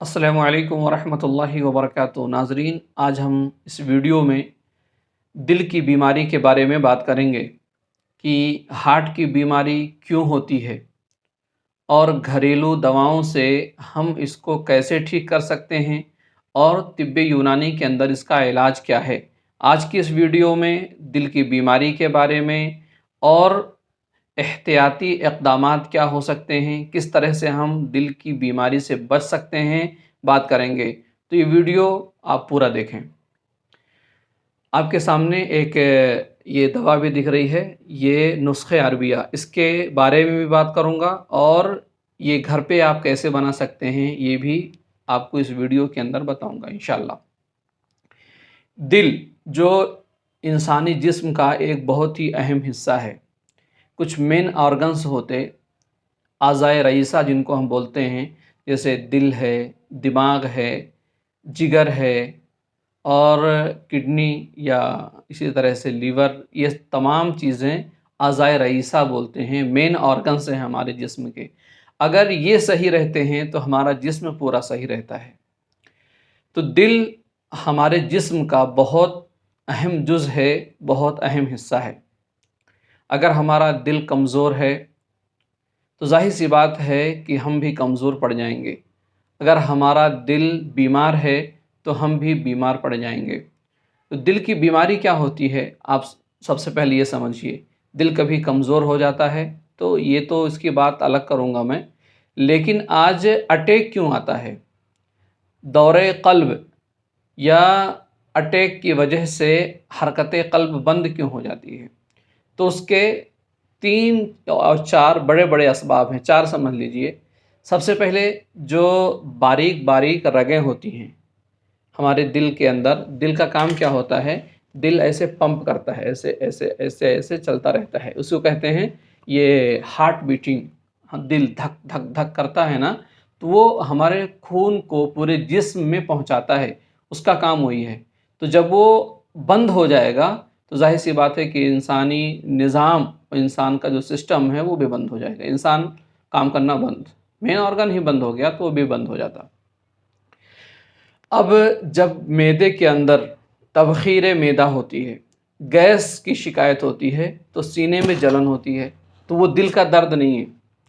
अस्सलामु अलैकुम वरहमतुल्लाहि वबरकातुहू। नाज़रीन, आज हम इस वीडियो में दिल की बीमारी के बारे में बात करेंगे कि हार्ट की बीमारी क्यों होती है और घरेलू दवाओं से हम इसको कैसे ठीक कर सकते हैं और तिब्बे यूनानी के अंदर इसका इलाज क्या है। आज की इस वीडियो में दिल की बीमारी के बारे में और एहतियाती इक़दामात क्या हो सकते हैं, किस तरह से हम दिल की बीमारी से बच सकते हैं, बात करेंगे। तो ये वीडियो आप पूरा देखें। आपके सामने एक ये दवा भी दिख रही है, ये नुस्ख़े अरबिया, इसके बारे में भी बात करूँगा और ये घर पे आप कैसे बना सकते हैं ये भी आपको इस वीडियो के अंदर बताऊँगा इंशाअल्लाह। दिल जो इंसानी जिस्म का एक बहुत ही अहम हिस्सा है। कुछ मेन ऑर्गन्स होते, आज़ाए रईसा जिनको हम बोलते हैं, जैसे दिल है, दिमाग है, जिगर है और किडनी या इसी तरह से लीवर, ये तमाम चीज़ें आज़ाए रईसा बोलते हैं, मेन ऑर्गन्स हैं हमारे जिस्म के। अगर ये सही रहते हैं तो हमारा जिस्म पूरा सही रहता है। तो दिल हमारे जिस्म का बहुत अहम जुज़ है, बहुत अहम हिस्सा है। अगर हमारा दिल कमज़ोर है तो ज़ाहिर सी बात है कि हम भी कमज़ोर पड़ जाएंगे। अगर हमारा दिल बीमार है तो हम भी बीमार पड़ जाएंगे। तो दिल की बीमारी क्या होती है, आप सबसे पहले ये समझिए। दिल कभी कमज़ोर हो जाता है तो ये तो इसकी बात अलग करूँगा मैं, लेकिन आज अटैक क्यों आता है, दौरे क़ल्ब या अटैक की वजह से हरकत क़ल्ब बंद क्यों हो जाती है, तो उसके 3 और 4 बड़े-बड़े असबाब हैं। 4 समझ लीजिए। सबसे पहले जो बारीक-बारीक रगें होती हैं हमारे दिल के अंदर, दिल का काम क्या होता है, दिल ऐसे पंप करता है, ऐसे ऐसे ऐसे ऐसे चलता रहता है। उसको कहते हैं ये हार्ट बीटिंग। दिल धक धक धक करता है ना, तो वो हमारे खून को पूरे जिस्म में पहुंचाता है, उसका काम वही है। तो जब वो बंद हो जाएगा तो जाहिर सी बात है कि इंसानी निज़ाम, इंसान का जो सिस्टम है वो भी बंद हो जाएगा। इंसान काम करना बंद, मेन ऑर्गन ही बंद हो गया तो वो भी बंद हो जाता। अब जब मैदे के अंदर तबखीर मैदा होती है, गैस की शिकायत होती है, तो सीने में जलन होती है, तो वो दिल का दर्द नहीं है।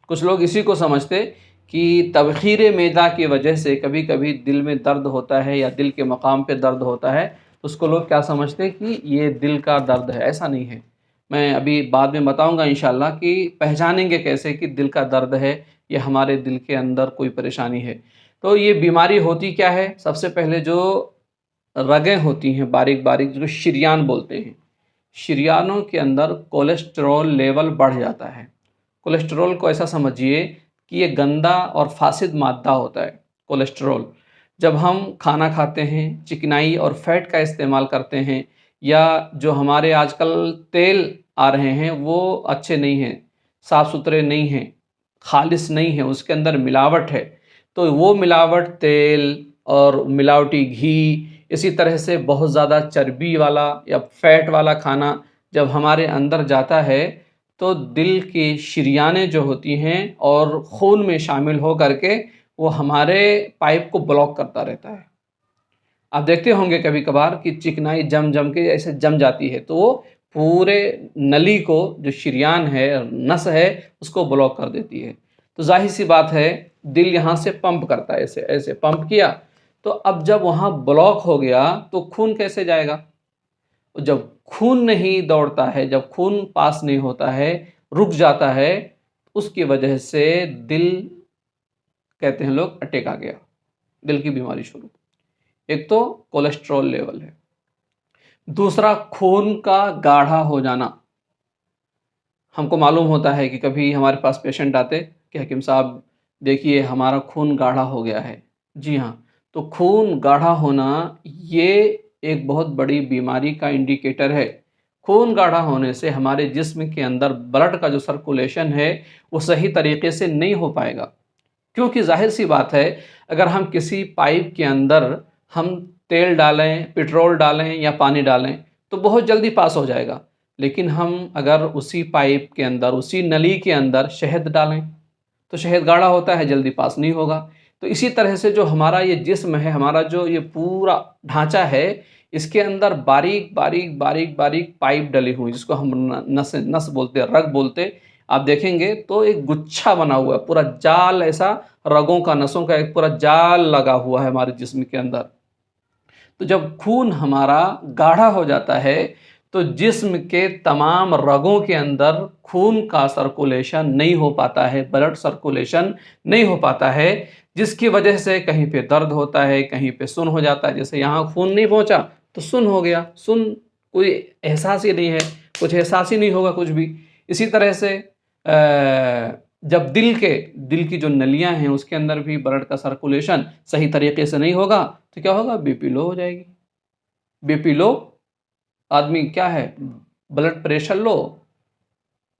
कुछ लोग इसी को समझते कि तबखीर मैदा की वजह से कभी कभी दिल में दर्द होता है या दिल के मकाम पे दर्द होता है, तो उसको लोग क्या समझते हैं कि ये दिल का दर्द है। ऐसा नहीं है। मैं अभी बाद में बताऊंगा इंशाल्लाह कि पहचानेंगे कैसे कि दिल का दर्द है या हमारे दिल के अंदर कोई परेशानी है। तो ये बीमारी होती क्या है, सबसे पहले जो रगें होती हैं बारीक बारीक, जो शरियान बोलते हैं, शरियानों के अंदर कोलेस्टेरॉल लेवल बढ़ जाता है। कोलेस्टेरॉल को ऐसा समझिए कि ये गंदा और फासिद मादा होता है। कोलेस्टेरॉल जब हम खाना खाते हैं, चिकनाई और फैट का इस्तेमाल करते हैं, या जो हमारे आजकल तेल आ रहे हैं वो अच्छे नहीं हैं, साफ़ सुथरे नहीं हैं, खालिस नहीं है, उसके अंदर मिलावट है, तो वो मिलावट तेल और मिलावटी घी, इसी तरह से बहुत ज़्यादा चर्बी वाला या फैट वाला खाना जब हमारे अंदर जाता है तो दिल की शरियानें जो होती हैं और खून में शामिल हो करके वो हमारे पाइप को ब्लॉक करता रहता है। आप देखते होंगे कभी कभार कि चिकनाई जम जम के ऐसे जम जाती है, तो वो पूरे नली को, जो शरियान है, नस है, उसको ब्लॉक कर देती है। तो जाहिर सी बात है दिल यहाँ से पंप करता है, ऐसे ऐसे पंप किया, तो अब जब वहाँ ब्लॉक हो गया तो खून कैसे जाएगा। जब खून नहीं दौड़ता है, जब खून पास नहीं होता है, रुक जाता है, उसकी वजह से दिल, कहते हैं लोग, अटैक आ गया, दिल की बीमारी शुरू। एक तो कोलेस्ट्रॉल लेवल है, दूसरा खून का गाढ़ा हो जाना। हमको मालूम होता है कि कभी हमारे पास पेशेंट आते कि हकीम साहब देखिए हमारा खून गाढ़ा हो गया है। जी हाँ, तो खून गाढ़ा होना ये एक बहुत बड़ी बीमारी का इंडिकेटर है। खून गाढ़ा होने से हमारे जिस्म के अंदर ब्लड का जो सर्कुलेशन है वो सही तरीके से नहीं हो पाएगा, क्योंकि जाहिर सी बात है अगर हम किसी पाइप के अंदर हम तेल डालें, पेट्रोल डालें या पानी डालें तो बहुत जल्दी पास हो जाएगा, लेकिन हम अगर उसी पाइप के अंदर, उसी नली के अंदर शहद डालें तो शहद गाढ़ा होता है, जल्दी पास नहीं होगा। तो इसी तरह से जो हमारा ये जिस्म है, हमारा जो ये पूरा ढांचा है, इसके अंदर बारीक बारीक बारीक बारीक पाइप डली हुई, जिसको हम नस नस बोलते हैं, रग बोलते हैं। आप देखेंगे तो एक गुच्छा बना हुआ है, पूरा जाल ऐसा, रगों का, नसों का एक पूरा जाल लगा हुआ है हमारे जिस्म के अंदर। तो जब खून हमारा गाढ़ा हो जाता है तो जिस्म के तमाम रगों के अंदर खून का सर्कुलेशन नहीं हो पाता है, ब्लड सर्कुलेशन नहीं हो पाता है, जिसकी वजह से कहीं पे दर्द होता है, कहीं पे सुन्न हो जाता है। जैसे यहाँ खून नहीं पहुँचा तो सुन्न हो गया, सुन्न कोई एहसास ही नहीं है, कुछ एहसास ही नहीं होगा कुछ भी। इसी तरह से जब दिल की जो नलियां हैं उसके अंदर भी ब्लड का सर्कुलेशन सही तरीके से नहीं होगा तो क्या होगा, बीपी लो हो जाएगी। बीपी लो, आदमी क्या है, ब्लड प्रेशर लो,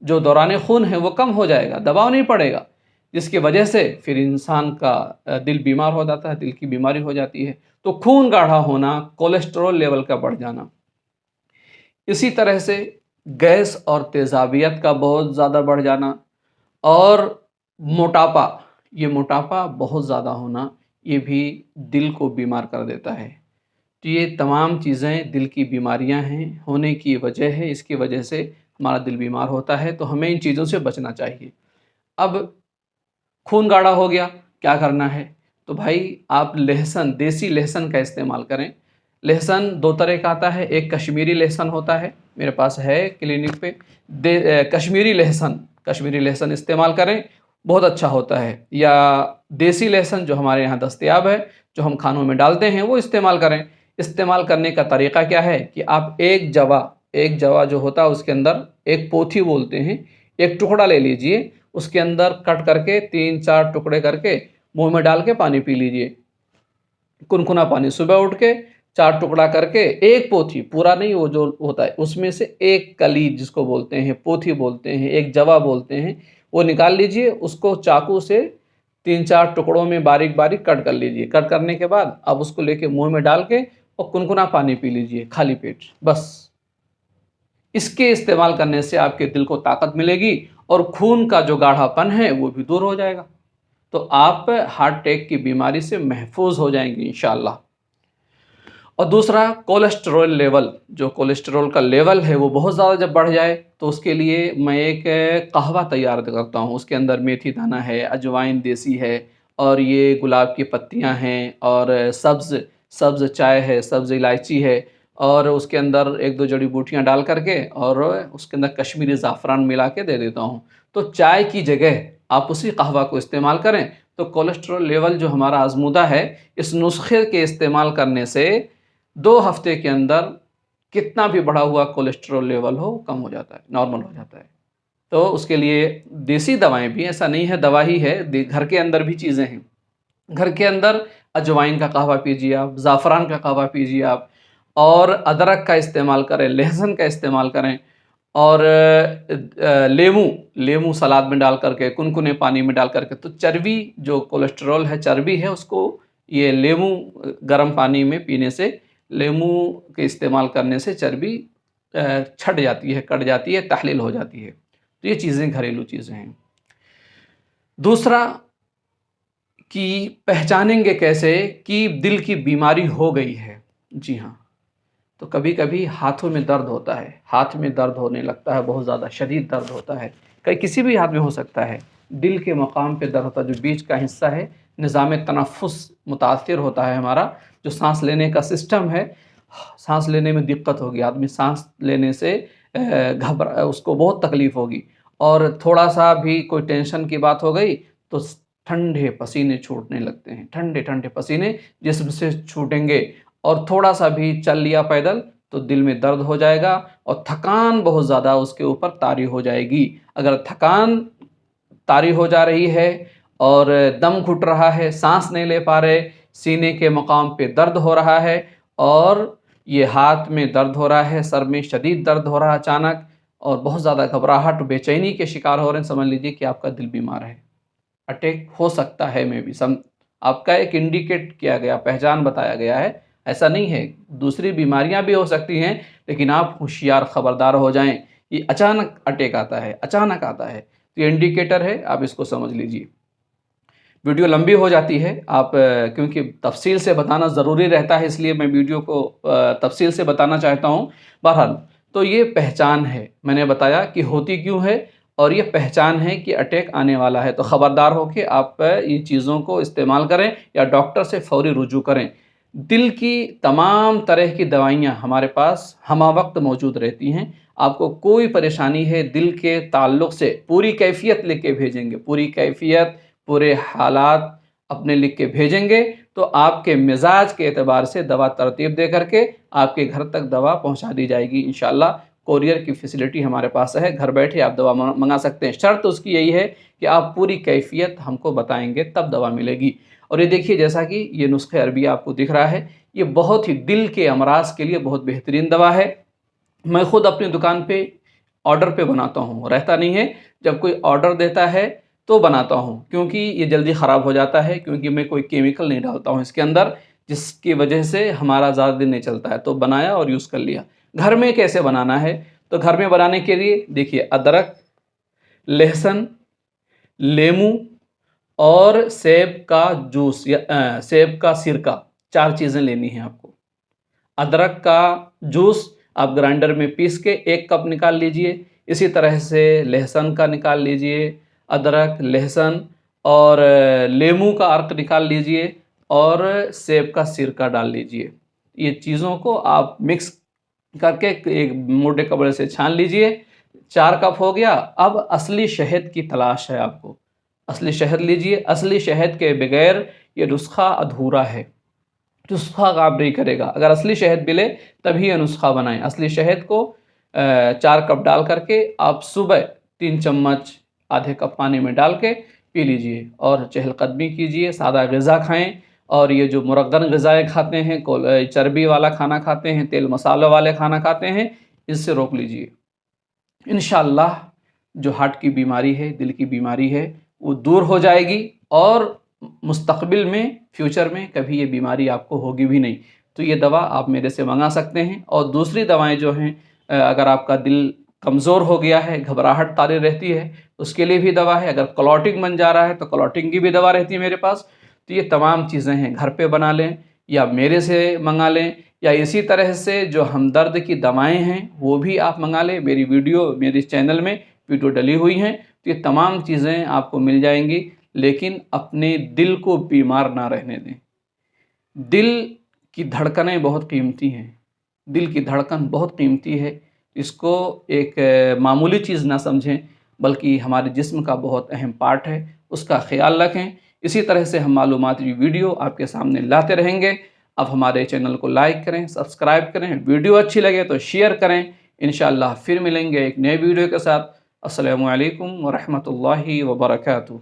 जो दौरान खून है वो कम हो जाएगा, दबाव नहीं पड़ेगा, जिसकी वजह से फिर इंसान का दिल बीमार हो जाता है, दिल की बीमारी हो जाती है। तो खून गाढ़ा होना, कोलेस्ट्रॉल लेवल का बढ़ जाना, इसी तरह से गैस और तेजाबियत का बहुत ज़्यादा बढ़ जाना, और मोटापा, ये मोटापा बहुत ज़्यादा होना, ये भी दिल को बीमार कर देता है। तो ये तमाम चीज़ें दिल की बीमारियां हैं, होने की वजह है, इसकी वजह से हमारा दिल बीमार होता है। तो हमें इन चीज़ों से बचना चाहिए। अब खून गाढ़ा हो गया, क्या करना है? तो भाई आप लहसुन, देसी लहसुन का इस्तेमाल करें। लहसुन दो तरह का आता है, एक कश्मीरी लहसुन होता है, मेरे पास है क्लिनिक पे, कश्मीरी लहसुन इस्तेमाल करें, बहुत अच्छा होता है। या देसी लहसुन जो हमारे यहाँ दस्तयाब है, जो हम खानों में डालते हैं, वो इस्तेमाल करें। इस्तेमाल करने का तरीका क्या है कि आप एक जवा जो होता है उसके अंदर एक पोथी बोलते हैं, एक टुकड़ा ले लीजिए, उसके अंदर कट करके 3-4 टुकड़े करके मुंह में डाल के पानी पी लीजिए, कुनकुना पानी। सुबह उठ के 4 टुकड़ा करके, एक पोथी, पूरा नहीं, वो जो होता है उसमें से एक कली जिसको बोलते हैं, पोथी बोलते हैं, एक जवा बोलते हैं, वो निकाल लीजिए। उसको चाकू से 3-4 टुकड़ों में बारीक बारीक कट कर लीजिए। कट करने के बाद अब उसको लेके मुंह में डाल के और कुनकुना पानी पी लीजिए खाली पेट, बस। इसके इस्तेमाल करने से आपके दिल को ताकत मिलेगी और खून का जो गाढ़ापन है वो भी दूर हो जाएगा। तो आप हार्ट अटैक की बीमारी से महफूज हो जाएंगे इंशाअल्लाह। और दूसरा, कोलेस्ट्रॉल लेवल, जो कोलेस्ट्रॉल का लेवल है वो बहुत ज़्यादा जब बढ़ जाए तो उसके लिए मैं एक कहवा तैयार करता हूँ। उसके अंदर मेथी दाना है, अजवाइन देसी है, और ये गुलाब की पत्तियाँ हैं, और सब्ज़ चाय है, सब्ज़ इलायची है, और उसके अंदर 1-2 जड़ी बूटियाँ डाल करके और उसके अंदर कश्मीरी ज़ाफ़रान मिला के दे देता हूँ। तो चाय की जगह आप उसी कहवा को इस्तेमाल करें तो कोलेस्ट्रॉल लेवल जो हमारा आज़मूदा है, इस नुस्खे के इस्तेमाल करने से 2 हफ्ते के अंदर कितना भी बढ़ा हुआ कोलेस्ट्रॉल लेवल हो, कम हो जाता है, नॉर्मल हो जाता है। तो उसके लिए देसी दवाएं भी, ऐसा नहीं है दवा ही है, घर के अंदर भी चीज़ें हैं। घर के अंदर अजवाइन का कहवा पीजिए आप, ज़ाफ़रान का कहवा पीजिए आप, और अदरक का इस्तेमाल करें, लहसुन का इस्तेमाल करें, और लेमू सलाद में डाल करके, कुनकुने पानी में डाल करके। तो चर्बी, जो कोलेस्ट्रॉल है, चर्बी है, उसको ये लेमू गर्म पानी में पीने से, लेमू के इस्तेमाल करने से चर्बी छट जाती है, कट जाती है, तहलील हो जाती है। तो ये चीज़ें घरेलू चीज़ें हैं। दूसरा कि पहचानेंगे कैसे कि दिल की बीमारी हो गई है? जी हाँ, तो कभी कभी हाथों में दर्द होता है, हाथ में दर्द होने लगता है, बहुत ज़्यादा शदीद दर्द होता है, कहीं किसी भी हाथ में हो सकता है। दिल के मकाम पे दर्द होता है, जो बीच का हिस्सा है, निज़ाम तनफ़ुस मुतासिर होता है हमारा, जो सांस लेने का सिस्टम है, सांस लेने में दिक्कत होगी, आदमी सांस लेने से उसको बहुत तकलीफ़ होगी। और थोड़ा सा भी कोई टेंशन की बात हो गई तो ठंडे पसीने छूटने लगते हैं, ठंडे ठंडे पसीने जिस्म से छूटेंगे। और थोड़ा सा भी चल लिया पैदल तो दिल में दर्द हो जाएगा, और थकान बहुत ज़्यादा उसके ऊपर तारी हो जाएगी। अगर थकान तारी हो जा रही है और दम घुट रहा है, सांस नहीं ले पा रहे, सीने के मकाम पे दर्द हो रहा है, और ये हाथ में दर्द हो रहा है, सर में शदीद दर्द हो रहा है अचानक, और बहुत ज़्यादा घबराहट, बेचैनी के शिकार हो रहे हैं, समझ लीजिए कि आपका दिल बीमार है, अटैक हो सकता है। में भी आपका एक इंडिकेट किया गया, पहचान बताया गया है। ऐसा नहीं है, दूसरी बीमारियां भी हो सकती हैं, लेकिन आप होशियार, खबरदार हो जाएं। ये अचानक अटैक आता है, अचानक आता है, तो ये इंडिकेटर है, आप इसको समझ लीजिए। वीडियो लंबी हो जाती है, आप क्योंकि तफसील से बताना ज़रूरी रहता है, इसलिए मैं वीडियो को तफसील से बताना चाहता हूँ। बहरहाल, तो ये पहचान है, मैंने बताया कि होती क्यों है, और ये पहचान है कि अटैक आने वाला है। तो ख़बरदार हो कि आप ये चीज़ों को इस्तेमाल करें या डॉक्टर से फ़ौरी रुजू करें। दिल की तमाम तरह की दवाइयाँ हमारे पास हमावक्त मौजूद रहती हैं। आपको कोई परेशानी है दिल के ताल्लुक़ से, पूरी कैफ़ियत लिख के भेजेंगे, पूरी कैफ़ियत, पूरे हालात अपने लिख के भेजेंगे, तो आपके मिज़ाज के एतबार से दवा तरतीब दे करके आपके घर तक दवा पहुँचा दी जाएगी इंशाअल्लाह। कोरियर की फ़ैसिलिटी हमारे पास है, घर बैठे आप दवा मँगा सकते हैं। शर्त उसकी यही है कि आप पूरी कैफ़ियत हमको बताएँगे, तब दवा मिलेगी। और ये देखिए, जैसा कि ये नुस्ख़े अरबी आपको दिख रहा है, ये बहुत ही दिल के अमराज़ के लिए बहुत बेहतरीन दवा है। मैं ख़ुद अपनी दुकान पे ऑर्डर पे बनाता हूँ, रहता नहीं है, जब कोई ऑर्डर देता है तो बनाता हूँ, क्योंकि ये जल्दी ख़राब हो जाता है, क्योंकि मैं कोई केमिकल नहीं डालता हूँ इसके अंदर, जिसकी वजह से हमारा ज़्यादा दिन नहीं चलता है। तो बनाया और यूज़ कर लिया। घर में कैसे बनाना है? तो घर में बनाने के लिए देखिए, अदरक, लहसुन, लेमू और सेब का जूस या सेब का सिरका, 4 चीज़ें लेनी हैं आपको। अदरक का जूस आप ग्राइंडर में पीस के 1 कप निकाल लीजिए। इसी तरह से लहसुन का निकाल लीजिए, अदरक, लहसुन और लेमू का अर्क निकाल लीजिए और सेब का सिरका डाल लीजिए। ये चीज़ों को आप मिक्स करके एक मोटे कपड़े से छान लीजिए। 4 कप हो गया। अब असली शहद की तलाश है आपको। असली शहद लीजिए। असली शहद के बगैर ये नुस्ख़ा अधूरा है, नुस्ख़ा काम नहीं करेगा। अगर असली शहद मिले तभी ये नुस्ख़ा बनाएँ। असली शहद को 4 कप डाल करके आप सुबह 3 चम्मच आधे कप पानी में डाल के पी लीजिए और चहलकदमी कीजिए, सादा ग़िज़ा खाएँ। और ये जो मुरग्गन ग़िज़ाएँ खाते हैं, चर्बी वाला खाना खाते हैं, तेल मसालों वाले खाना खाते हैं, इससे रोक लीजिए। इंशाअल्लाह जो हार्ट की बीमारी है, दिल की बीमारी है, वो दूर हो जाएगी और मुस्तक़बिल में, फ्यूचर में कभी ये बीमारी आपको होगी भी नहीं। तो ये दवा आप मेरे से मंगा सकते हैं। और दूसरी दवाएँ जो हैं, अगर आपका दिल कमज़ोर हो गया है, घबराहट तारी रहती है, उसके लिए भी दवा है। अगर क्लॉटिंग बन जा रहा है तो क्लॉटिंग की भी दवा रहती है मेरे पास। तो ये तमाम चीज़ें हैं, घर पे बना लें या मेरे से मंगा लें, या इसी तरह से जो हमदर्द की दवाएँ हैं वो भी आप मंगा लें। मेरी वीडियो मेरे चैनल में वीडियो डली हुई हैं, तो ये तमाम चीज़ें आपको मिल जाएंगी। लेकिन अपने दिल को बीमार ना रहने दें। दिल की धड़कनें बहुत कीमती हैं, दिल की धड़कन बहुत कीमती है। इसको एक मामूली चीज़ ना समझें, बल्कि हमारे जिस्म का बहुत अहम पार्ट है, उसका ख़्याल रखें। इसी तरह से हम मालूमाती वीडियो आपके सामने लाते रहेंगे। अब हमारे चैनल को लाइक करें, सब्सक्राइब करें, वीडियो अच्छी लगे तो शेयर करें। इंशाअल्लाह फिर मिलेंगे एक नए वीडियो के साथ। अस्सलामु अलैकुम व रहमतुल्लाहि व बरकातुहू।